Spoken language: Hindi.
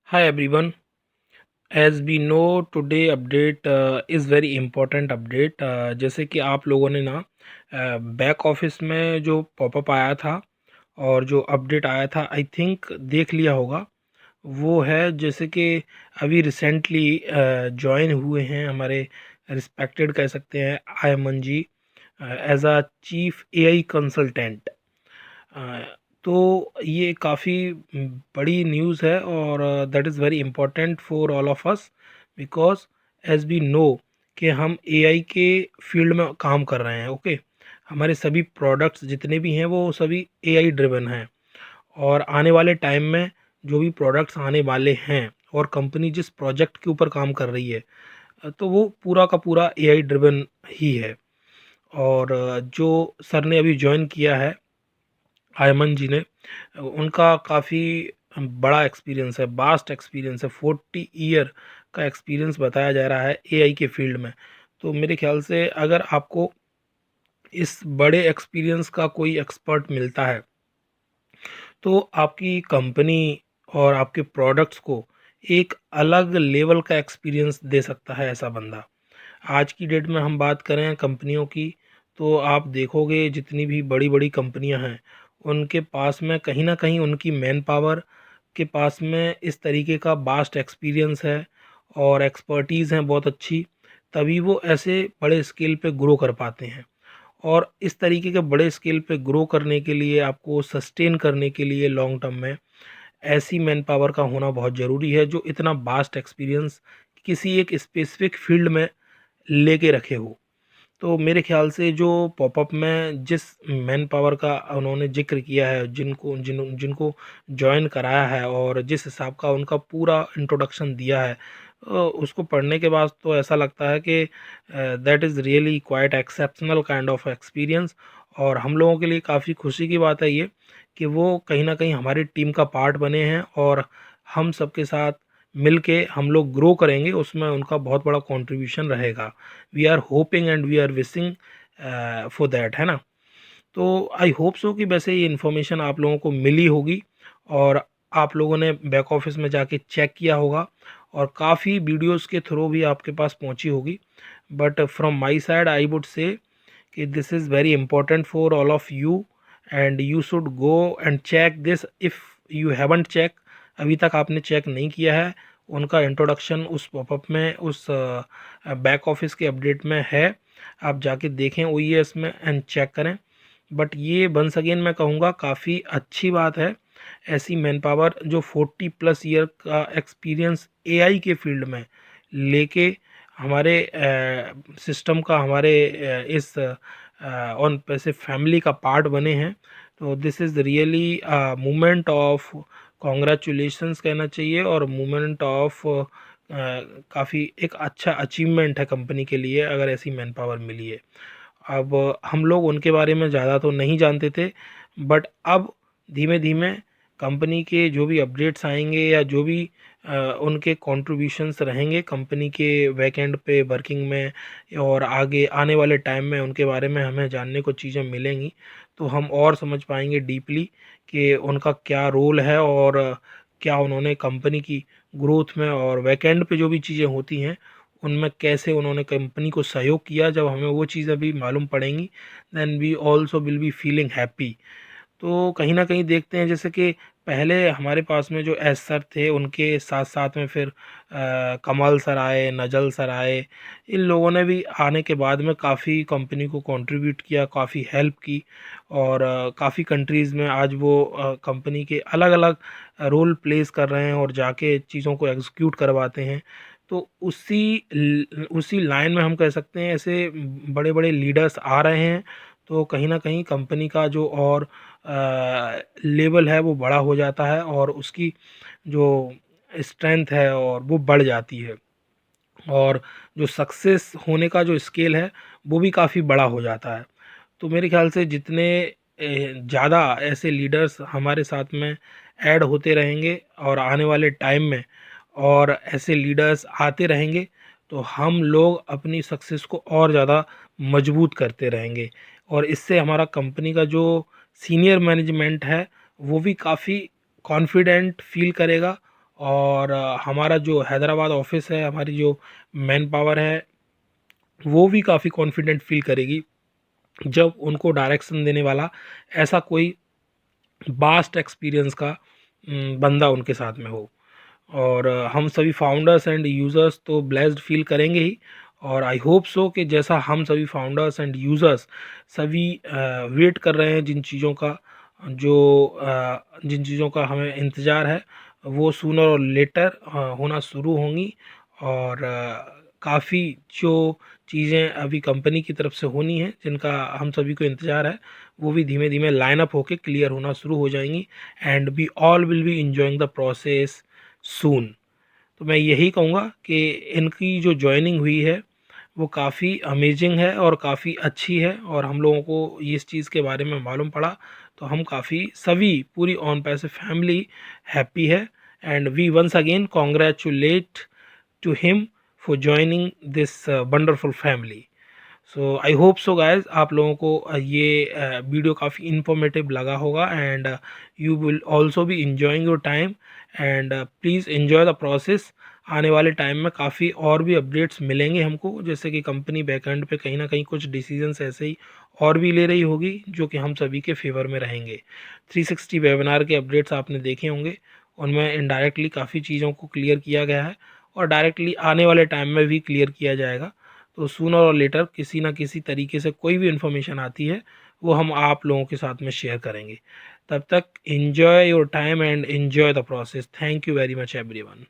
Hi everyone. As we know, today update is very important update. जैसे कि आप लोगों ने ना बैक ऑफिस में जो पॉपअप आया था और जो अपडेट आया था, आई थिंक देख लिया होगा। वो है जैसे कि अभी रिसेंटली ज्वाइन हुए हैं हमारे रिस्पेक्टेड कह सकते हैं Ayman ji as a chief AI consultant. Uh, तो ये काफ़ी बड़ी न्यूज़ है और that is very important for all of us because as we know कि हम एआई के फील्ड में काम कर रहे हैं। ओके, हमारे सभी प्रोडक्ट्स जितने भी हैं वो सभी एआई ड्रिवन हैं और आने वाले टाइम में जो भी प्रोडक्ट्स आने वाले हैं और कंपनी जिस प्रोजेक्ट के ऊपर काम कर रही है तो वो पूरा का पूरा एआई ड्रिवन ही है। और जो सर ने अभी ज्वाइन किया है आयमन जी ने, उनका काफ़ी बड़ा एक्सपीरियंस है, वास्ट एक्सपीरियंस है, 40 ईयर का एक्सपीरियंस बताया जा रहा है एआई के फील्ड में। तो मेरे ख्याल से अगर आपको इस बड़े एक्सपीरियंस का कोई एक्सपर्ट मिलता है तो आपकी कंपनी और आपके प्रोडक्ट्स को एक अलग लेवल का एक्सपीरियंस दे सकता है ऐसा बंदा। आज की डेट में हम बात करें कंपनियों की, तो आप देखोगे जितनी भी बड़ी बड़ी कंपनियां हैं उनके पास में कहीं ना कहीं उनकी मैन पावर के पास में इस तरीके का वास्ट एक्सपीरियंस है और एक्सपर्टीज़ हैं बहुत अच्छी, तभी वो ऐसे बड़े स्केल पे ग्रो कर पाते हैं। और इस तरीके के बड़े स्केल पे ग्रो करने के लिए आपको सस्टेन करने के लिए लॉन्ग टर्म में ऐसी मैन पावर का होना बहुत ज़रूरी है जो इतना वास्ट एक्सपीरियंस किसी एक स्पेसिफिक फील्ड में लेके रखे हो। तो मेरे ख्याल से जो पॉपअप में जिस मैन पावर का उन्होंने ज़िक्र किया है, जिनको जॉइन कराया है और जिस हिसाब का उनका पूरा इंट्रोडक्शन दिया है, उसको पढ़ने के बाद तो ऐसा लगता है कि that is really quite exceptional kind of experience. और हम लोगों के लिए काफ़ी खुशी की बात है ये कि वो कहीं ना कहीं हमारी टीम का पार्ट बने हैं और हम सबके साथ मिल के हम लोग ग्रो करेंगे, उसमें उनका बहुत बड़ा कंट्रीब्यूशन रहेगा। We are hoping and we are wishing for that, है ना। तो आई होप सो कि वैसे ये इन्फॉर्मेशन आप लोगों को मिली होगी और आप लोगों ने बैक ऑफिस में जाके चेक किया होगा और काफ़ी वीडियोस के थ्रू भी आपके पास पहुंची होगी। But from my side I would say कि this is very important for all of you and you should go and check this if you haven't check. अभी तक आपने चेक नहीं किया है, उनका इंट्रोडक्शन उस पॉपअप में उस बैक ऑफिस के अपडेट में है। आप जाके देखें ओईएस में एंड चेक करें। बट ये वंस अगेन मैं कहूँगा काफ़ी अच्छी बात है, ऐसी मैन पावर जो 40+ ईयर का एक्सपीरियंस एआई के फील्ड में लेके हमारे सिस्टम का हमारे इस ऑन पैसे फैमिली का पार्ट बने हैं। तो this is really moment of congratulations कहना चाहिए और मोमेंट ऑफ काफ़ी एक अच्छा अचीवमेंट है कंपनी के लिए अगर ऐसी मैन पावर मिली है। अब हम लोग उनके बारे में ज़्यादा तो नहीं जानते थे, बट अब धीमे धीमे कंपनी के जो भी अपडेट्स आएंगे या जो भी उनके कंट्रीब्यूशंस रहेंगे कंपनी के बैकएंड पे वर्किंग में और आगे आने वाले टाइम में उनके बारे में हमें जानने को चीज़ें मिलेंगी, तो हम और समझ पाएंगे डीपली कि उनका क्या रोल है और क्या उन्होंने कंपनी की ग्रोथ में और बैकएंड पे जो भी चीज़ें होती हैं उनमें कैसे उन्होंने कंपनी को सहयोग किया। जब हमें वो चीज़ें भी मालूम पड़ेंगी then we also will be feeling happy. तो कहीं ना कहीं देखते हैं जैसे कि पहले हमारे पास में जो एस सर थे उनके साथ साथ में फिर कमल सर आए, नजल सर आए। इन लोगों ने भी आने के बाद में काफ़ी कंपनी को कंट्रीब्यूट किया, काफ़ी हेल्प की और काफ़ी कंट्रीज़ में आज वो कंपनी के अलग अलग रोल प्लेस कर रहे हैं और जाके चीज़ों को एग्जीक्यूट करवाते हैं। तो उसी लाइन में हम कह सकते हैं ऐसे बड़े बड़े लीडर्स आ रहे हैं, तो कहीं ना कहीं कंपनी का जो और लेवल है वो बड़ा हो जाता है और उसकी जो स्ट्रेंथ है और वो बढ़ जाती है और जो सक्सेस होने का जो स्केल है वो भी काफ़ी बड़ा हो जाता है। तो मेरे ख्याल से जितने ज़्यादा ऐसे लीडर्स हमारे साथ में ऐड होते रहेंगे और आने वाले टाइम में और ऐसे लीडर्स आते रहेंगे तो हम लोग अपनी सक्सेस को और ज़्यादा मजबूत करते रहेंगे और इससे हमारा कंपनी का जो सीनियर मैनेजमेंट है वो भी काफ़ी कॉन्फिडेंट फील करेगा और हमारा जो हैदराबाद ऑफिस है, हमारी जो मैन पावर है, वो भी काफ़ी कॉन्फिडेंट फील करेगी जब उनको डायरेक्शन देने वाला ऐसा कोई वास्ट एक्सपीरियंस का बंदा उनके साथ में हो। और हम सभी फाउंडर्स एंड यूज़र्स तो ब्लेस्ड फील करेंगे ही। और आई होप सो कि जैसा हम सभी फाउंडर्स एंड यूज़र्स सभी वेट कर रहे हैं जिन चीज़ों का हमें इंतज़ार है, वो सूनर और लेटर होना शुरू होंगी। और काफ़ी जो चीज़ें अभी कंपनी की तरफ से होनी है, जिनका हम सभी को इंतज़ार है, वो भी धीमे धीमे लाइन अप होके क्लियर होना शुरू हो जाएंगी। And we all will be enjoying the process soon. तो मैं यही कहूँगा कि इनकी जो जॉइनिंग हुई है वो काफ़ी अमेजिंग है और काफ़ी अच्छी है। और हम लोगों को इस चीज़ के बारे में मालूम पड़ा तो हम काफ़ी सभी पूरी ऑन पैसे फैमिली हैप्पी है। And we once again congratulate to him for joining this wonderful family. So I hope so guys आप लोगों को ये वीडियो काफ़ी इन्फॉर्मेटिव लगा होगा। And you will also be enjoying your time. And please enjoy the process. आने वाले टाइम में काफ़ी और भी अपडेट्स मिलेंगे हमको, जैसे कि कंपनी बैकएंड पे कहीं ना कहीं कुछ डिसीजंस ऐसे ही और भी ले रही होगी जो कि हम सभी के फेवर में रहेंगे। 360 वेबिनार के अपडेट्स आपने देखे होंगे, उनमें इनडायरेक्टली काफ़ी चीज़ों को क्लियर किया गया है और डायरेक्टली आने वाले टाइम में भी क्लियर किया जाएगा। तो सूनर और लेटर किसी ना किसी तरीके से कोई भी इन्फॉर्मेशन आती है वो हम आप लोगों के साथ में शेयर करेंगे। तब तक enjoy your time and enjoy the process. Thank you very much everyone.